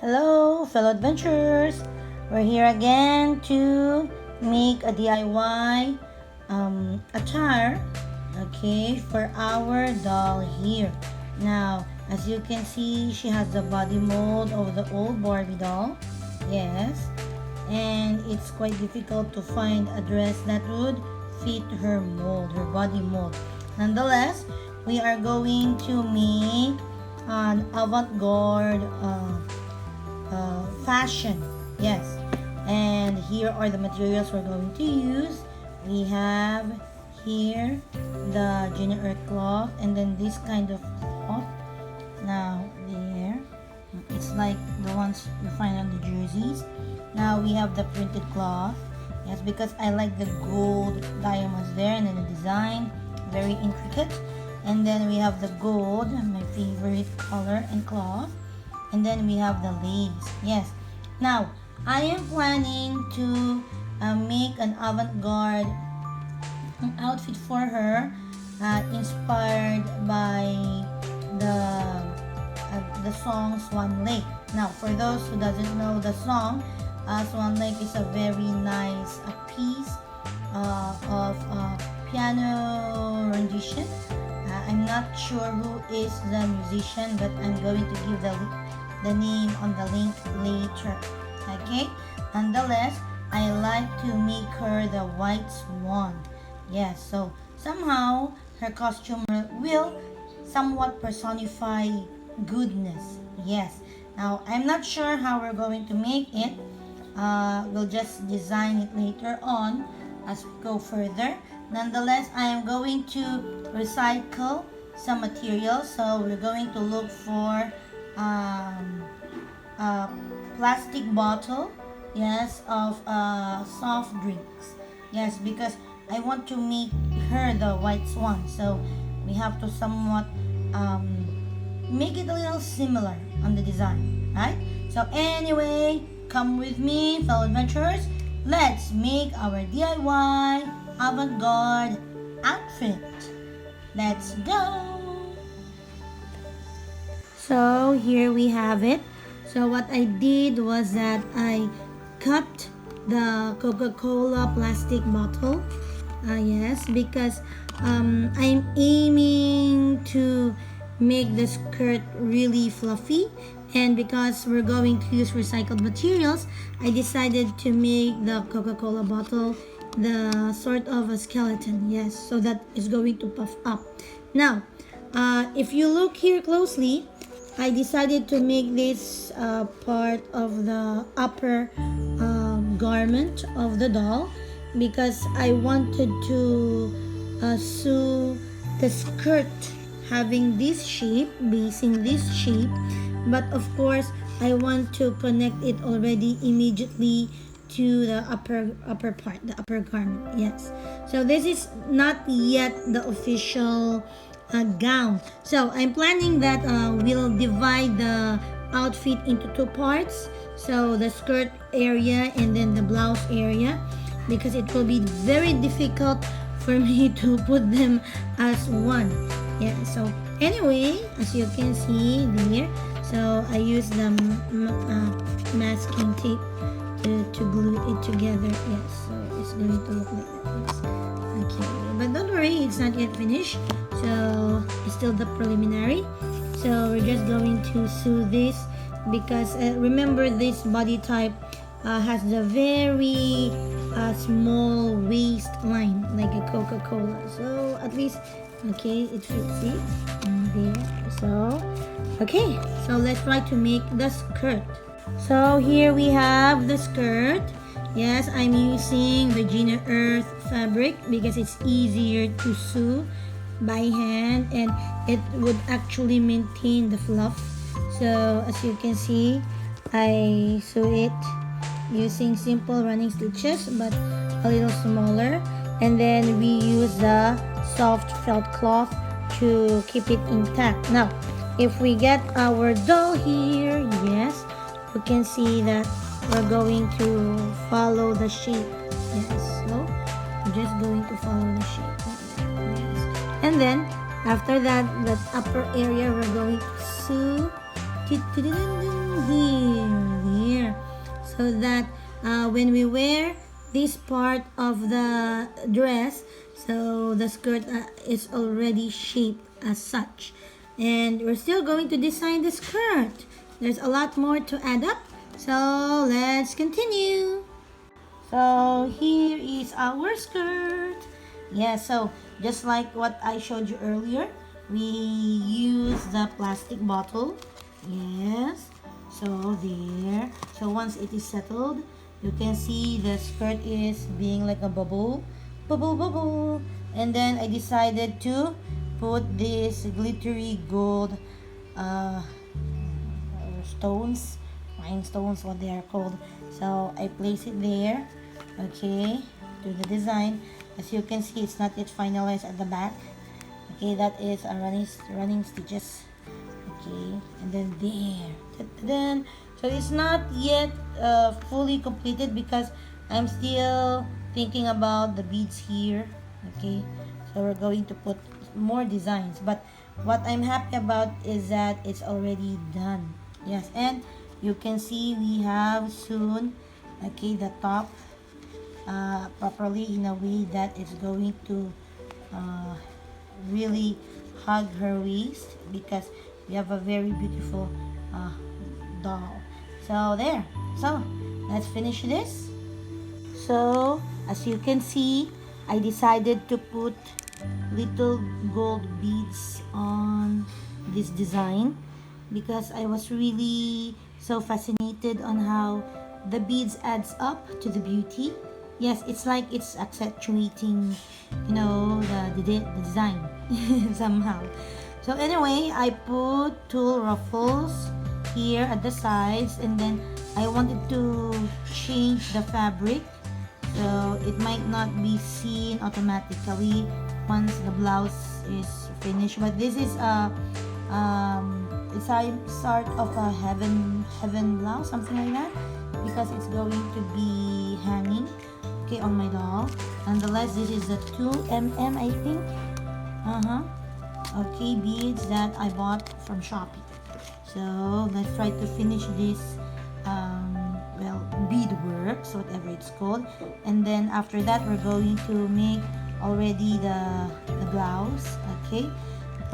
Hello, fellow adventurers! We're here again to make a DIY attire, okay, for our doll here. Now, as you can see, she has the body mold of the old Barbie doll. Yes, and it's quite difficult to find a dress that would fit her mold, her body mold. Nonetheless, we are going to make an avant-garde fashion. Yes, and here are the materials we're going to use. We have here the Gina Earth cloth, and then this kind of cloth. Now there, it's like the ones you find on the jerseys. Now we have the printed cloth. Yes, because I like the gold diamonds there, and then the design, very intricate. And then we have the gold, my favorite color and cloth. And then we have the lace. Yes. Now, I am planning to make an avant-garde outfit for her, inspired by the song Swan Lake. Now, for those who doesn't know the song, Swan Lake is a very nice piece of piano rendition. I'm not sure who is the musician, but I'm going to give the name on the link later. Okay, nonetheless, I like to make her the White Swan. Yes, so somehow her costume will somewhat personify goodness. Yes, now I'm not sure how we're going to make it. We'll just design it later on as we go further. Nonetheless, I am going to recycle some materials, so we're going to look for a plastic bottle, yes, of soft drinks. Yes, because I want to make her the White Swan, so we have to somewhat make it a little similar on the design, right? So anyway, come with me, fellow adventurers. Let's make our DIY avant-garde outfit. Let's go! So here we have it. So what I did was that I cut the Coca-Cola plastic bottle. Yes, because I'm aiming to make the skirt really fluffy, and because we're going to use recycled materials, I decided to make the Coca-Cola bottle the sort of a skeleton. Yes, so that is going to puff up. Now, if you look here closely, I decided to make this part of the upper garment of the doll, because I wanted to sew the skirt having this shape, basing this shape, but of course I want to connect it already immediately to the upper part, the upper garment. Yes, so this is not yet the official gown. So I'm planning that we'll divide the outfit into two parts, so the skirt area and then the blouse area, because it will be very difficult for me to put them as one. Yeah, so anyway, as you can see there, so I use the masking tape to glue it together. Yes, so it's going to look like that. Yes. Okay, but don't worry, it's not yet finished, so it's still the preliminary. So we're just going to sew this, because remember, this body type has the very small waistline like a Coca-Cola, so at least, okay, it fits it there. So okay, so let's try to make the skirt. So here we have the skirt. Yes, I'm using the Gina Earth fabric because it's easier to sew by hand, and it would actually maintain the fluff. So as you can see, I sew it using simple running stitches, but a little smaller, and then we use the soft felt cloth to keep it intact. Now, if we get our doll here, yes, you can see that we're going to follow the shape. Yes, so we're just going to follow the shape. Yes. And then after that upper area, we're going to sew here. so that when we wear this part of the dress, so the skirt is already shaped as such. And we're still going to design the skirt. There's a lot more to add up, so let's continue. So here is our skirt. Yeah, so just like what I showed you earlier, we use the plastic bottle. Yes, so there. So once it is settled, you can see the skirt is being like a bubble, bubble, bubble. And then I decided to put this glittery gold uh, stones, rhinestones, what they are called. So I place it there. Okay, to the design. As you can see, it's not yet finalized at the back. Okay, that is a running stitches. Okay, and then there. Then so it's not yet fully completed because I'm still thinking about the beads here. Okay, so we're going to put more designs, but what I'm happy about is that it's already done. Yes, and you can see we have soon, okay, the top properly in a way that it's going to uh, really hug her waist, because we have a very beautiful doll. So there. So let's finish this. So as you can see, I decided to put little gold beads on this design because I was really so fascinated on how the beads adds up to the beauty. Yes, it's like it's accentuating, the design somehow. So anyway, I put tulle ruffles here at the sides, and then I wanted to change the fabric so it might not be seen automatically once the blouse is finished. But this is it's a sort of a heaven blouse, something like that, because it's going to be hanging, okay, on my doll. Nonetheless, this is the 2mm, I think. Okay, beads that I bought from Shopee. So let's try to finish this bead works, whatever it's called, and then after that we're going to make already the blouse. Okay,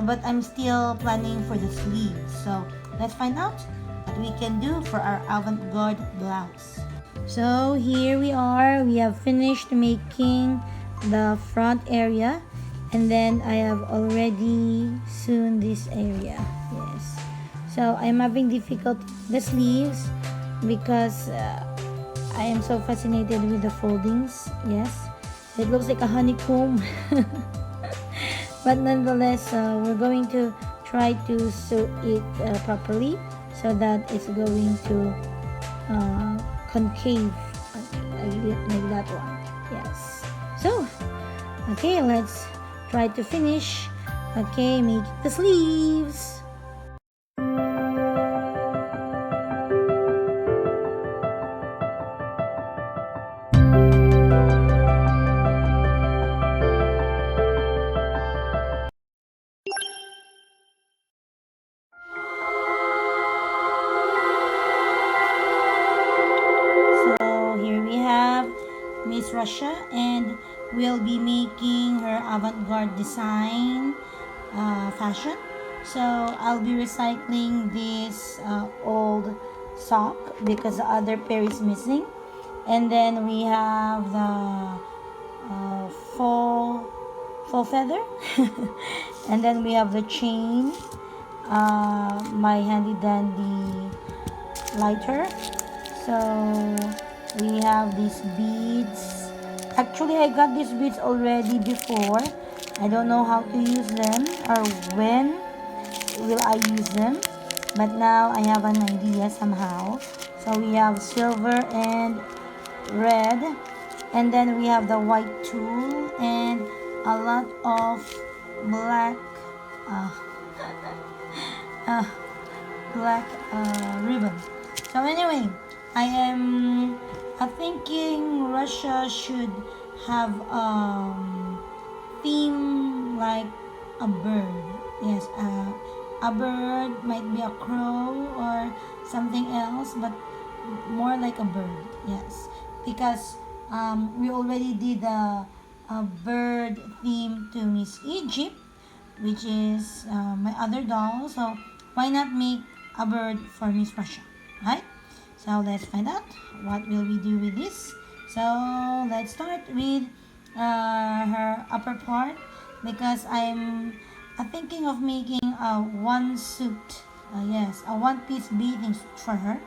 but I'm still planning for the sleeves, so let's find out what we can do for our avant-garde blouse. So here we are, we have finished making the front area, and then I have already sewn this area. Yes, so I'm having difficulty the sleeves because I am so fascinated with the foldings. Yes, it looks like a honeycomb. But nonetheless, we're going to try to sew it properly so that it's going to concave like that one. Yes, so okay, let's try to finish, okay, make the sleeves. So here we have Miss Russia, and we'll be making her avant-garde design fashion. So I'll be recycling this old sock because the other pair is missing, and then we have the faux feather, and then we have the chain, my handy dandy lighter. So we have these beads. Actually, I got these beads already before. I don't know how to use them or when will I use them, but now I have an idea somehow. So we have silver and red, and then we have the white tulle and a lot of black black ribbon. So anyway, I am thinking Russia should have theme like a bird. Yes, a bird, might be a crow or something else, but more like a bird. Yes, because we already did a bird theme to Miss Egypt, which is my other doll. So why not make a bird for Miss Russia, right? So let's find out what will we do with this. So let's start with her upper part, because I'm thinking of making a one suit. Yes, a one-piece bathing suit for her,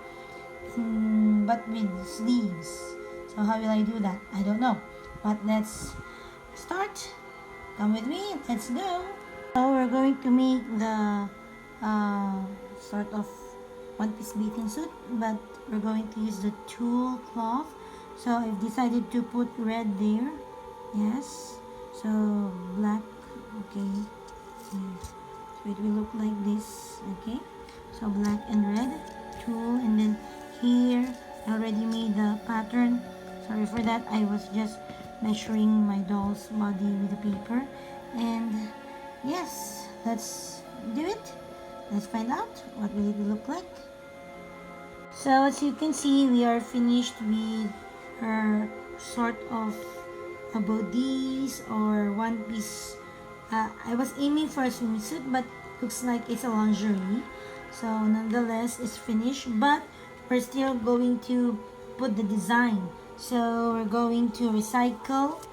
but with sleeves. So how will I do that? I don't know. But let's start. Come with me. Let's go. So we're going to make the sort of one-piece bathing suit, but we're going to use the tulle cloth. So I've decided to put red there. Yes. So black. Okay. Yes. So it will look like this. Okay. So black and red tulle, and then here I already made the pattern. Sorry for that. I was just measuring my doll's body with the paper. And yes, let's do it. Let's find out what will it look like. So as you can see, we are finished with her sort of a bodice or one piece. I was aiming for a swimsuit, but looks like it's a lingerie. So nonetheless, it's finished, but we're still going to put the design. So we're going to recycle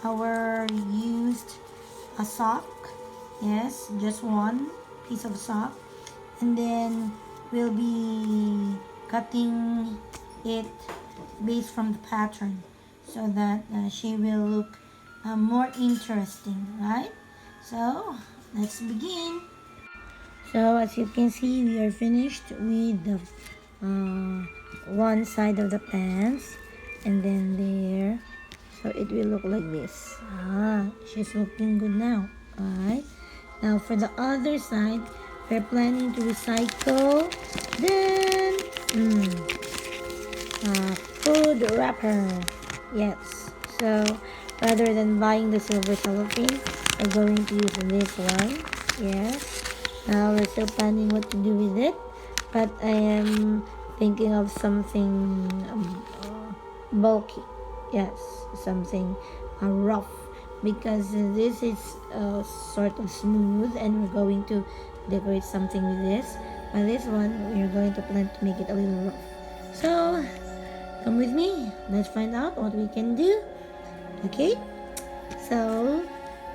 our used sock. Yes, just one piece of sock, and then we'll be cutting it based from the pattern, so that she will look more interesting, right? So let's begin. So as you can see, we are finished with the one side of the pants, and then there, so it will look like this. She's looking good now. Alright, now for the other side, we're planning to recycle then food wrapper. Yes, so rather than buying the silver cellophane, we're going to use this one. Yes, now we're still planning what to do with it, but I am thinking of something bulky. Yes, something rough, because this is sort of smooth, and we're going to decorate something with this. But this one, we're going to plan to make it a little rough. So come with me. Let's find out what we can do. Okay, so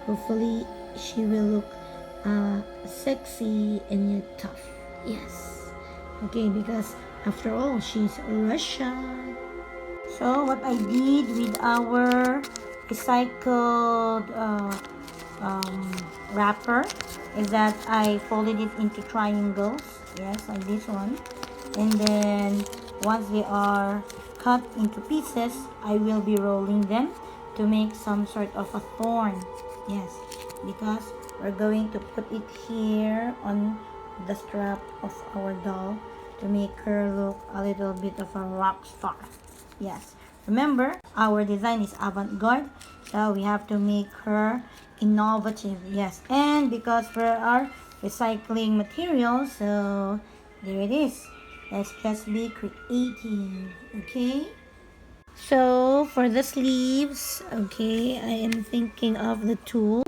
hopefully she will look sexy and yet tough. Yes. Okay, because after all, she's Russian. So what I did with our recycled wrapper is that I folded it into triangles. Yes, like this one. And then once they are cut into pieces, I will be rolling them to make some sort of a thorn. Yes, because we're going to put it here on the strap of our doll to make her look a little bit of a rock star. Yes, remember, our design is avant-garde, so we have to make her innovative. Yes, and because we are recycling materials, so there it is. Let's just be creative. Okay, so for the sleeves, okay, I am thinking of the tulle,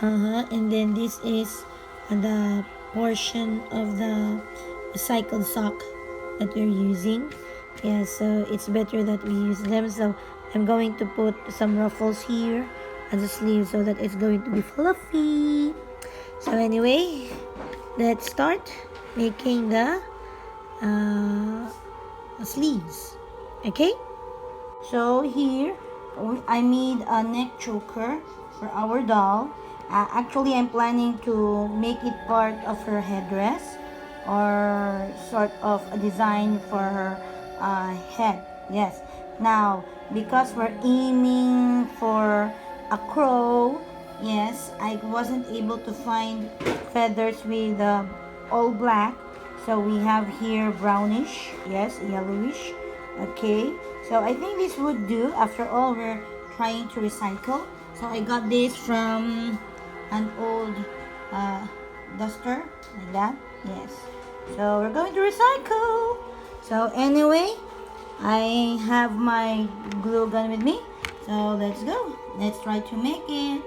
and then this is the portion of the recycled sock that we're using. Yeah, so it's better that we use them. So I'm going to put some ruffles here as a sleeve, so that it's going to be fluffy. So anyway, let's start making the sleeves. Okay, so here I made a neck choker for our doll. Actually, I'm planning to make it part of her headdress, or sort of a design for her head. Yes, now because we're aiming for a crow, yes, I wasn't able to find feathers with all black, so we have here brownish, yes, yellowish. Okay, so I think this would do. After all, we're trying to recycle, so I got this from an old duster, like that. Yes, so we're going to recycle. So anyway, I have my glue gun with me. So let's go. Let's try to make it.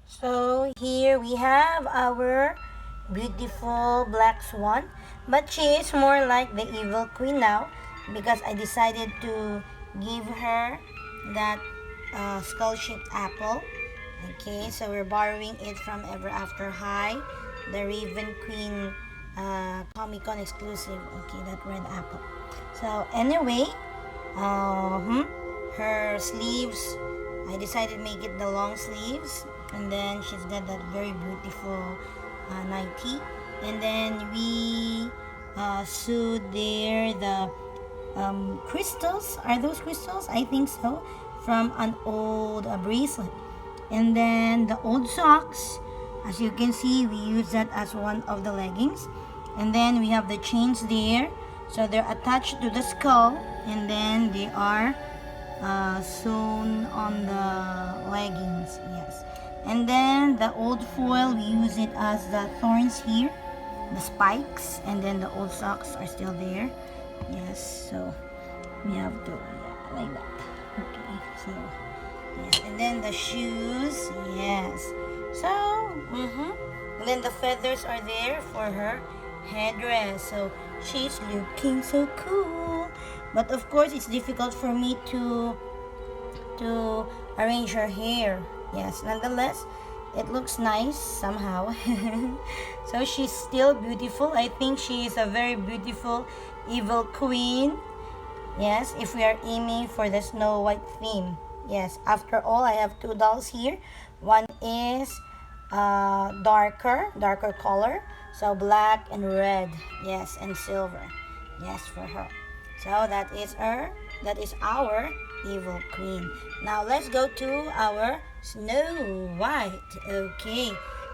So here we have our beautiful black swan, but she is more like the evil queen now because I decided to give her that skull-shaped apple. Okay, so we're borrowing it from Ever After High, the Raven Queen Comic Con exclusive. Okay, that red apple. So anyway, her sleeves, I decided to make it the long sleeves, and then she's got that very beautiful nightie, and then we sewed there the crystals. Are those crystals? I think so, from an old bracelet. And then the old socks, as you can see, we use that as one of the leggings. And then we have the chains there, so they're attached to the skull, and then they are sewn on the leggings. Yes. And then the old foil, we use it as the thorns here, the spikes, and then the old socks are still there. Yes, so we have to, yeah, like that. Okay, so yes, and then the shoes, yes. So, and then the feathers are there for her headdress. So she's looking so cool. But of course, it's difficult for me to arrange her hair. Yes, nonetheless, it looks nice somehow. So she's still beautiful. I think she is a very beautiful evil queen. Yes, if we are aiming for the Snow White theme. Yes, after all, I have two dolls here. One is darker color, so black and red. Yes, and silver. Yes, for her. So that is our evil queen. Now let's go to our Snow White. Okay,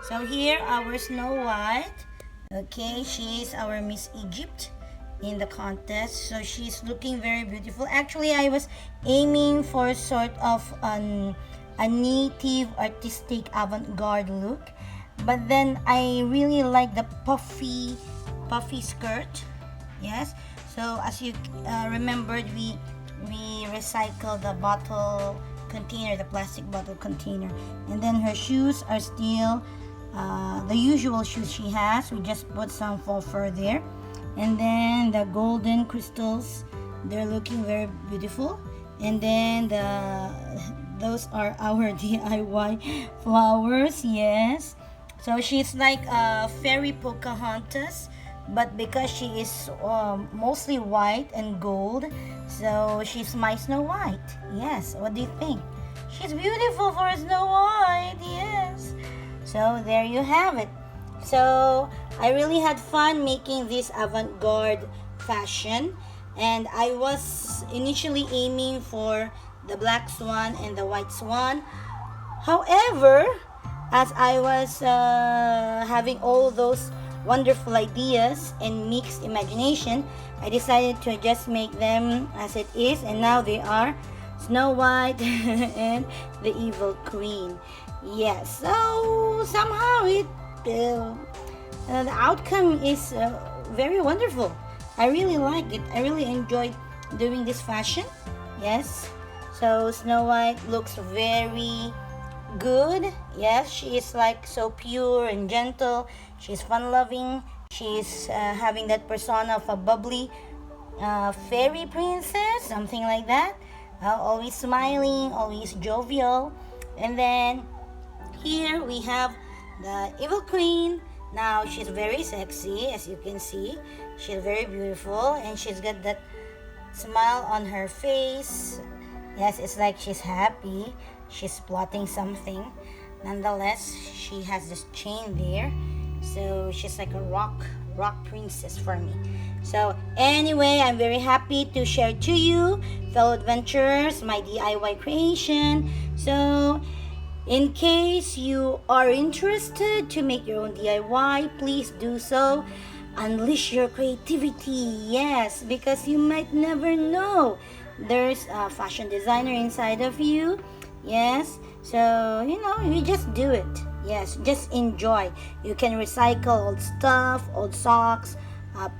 so here our Snow White. Okay, she is our Miss Egypt in the contest, so she's looking very beautiful. Actually, I was aiming for sort of a native artistic avant-garde look, but then I really like the puffy skirt. Yes, so as you remembered, we recycled the bottle container, the plastic bottle container, and then her shoes are still the usual shoes she has. We just put some faux fur there, and then the golden crystals, they're looking very beautiful. And then those are our DIY flowers. Yes, so she's like a fairy Pocahontas, but because she is mostly white and gold, so she's my Snow White. Yes, what do you think? She's beautiful for Snow White. Yes, so there you have it. So I really had fun making this avant-garde fashion, and I was initially aiming for the black swan and the white swan. However, as I was having all those wonderful ideas and mixed imagination, I decided to just make them as it is, and now they are Snow White and the Evil Queen. Yes, so somehow the outcome is very wonderful. I really like it. I really enjoyed doing this fashion. Yes, so Snow White looks very good. Yes, she is like so pure and gentle. She's fun-loving. She's having that persona of a bubbly fairy princess, something like that. Always smiling, always jovial. And then here we have the Evil Queen. Now she's very sexy, as you can see. She's very beautiful, and she's got that smile on her face. Yes, it's like she's happy. She's plotting something. Nonetheless, she has this chain there, so she's like a rock princess for me. So anyway, I'm very happy to share to you, fellow adventurers, my DIY creation. So in case you are interested to make your own DIY, please do so. unleash your creativity. Yes, because you might never know there's a fashion designer inside of you. Yes, so you just do it. Yes, just enjoy. You can recycle old stuff, old socks,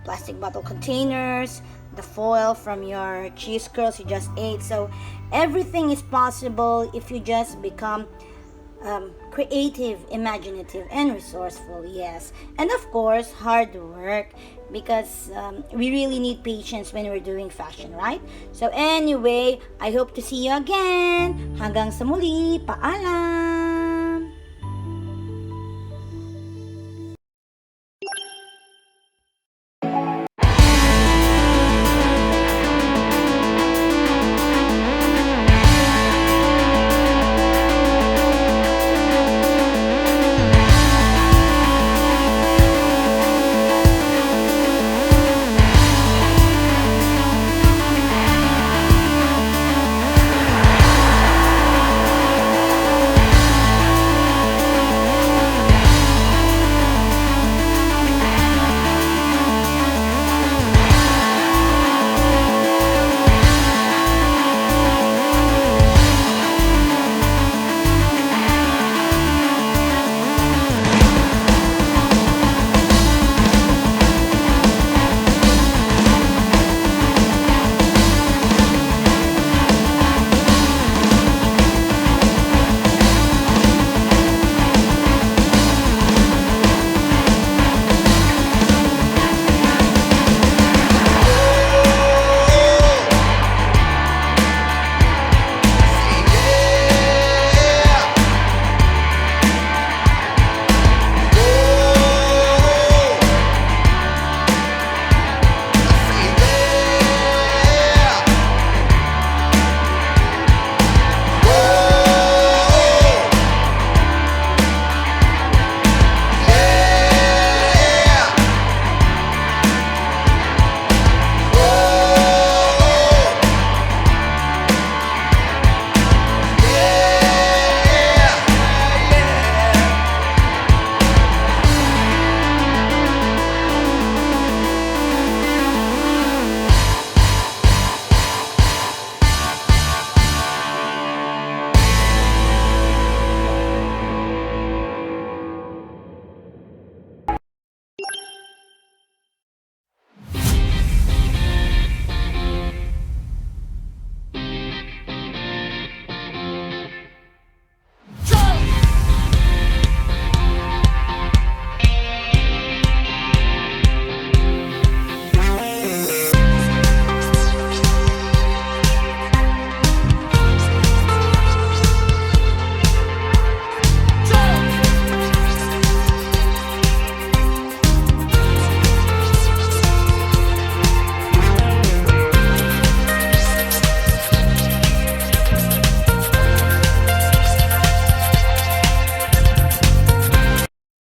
plastic bottle containers, the foil from your cheese curls you just ate. So everything is possible if you just become creative, imaginative, and resourceful. Yes, and of course, hard work, because we really need patience when we're doing fashion, right? So anyway, I hope to see you again. Hanggang sa muli. Paalam!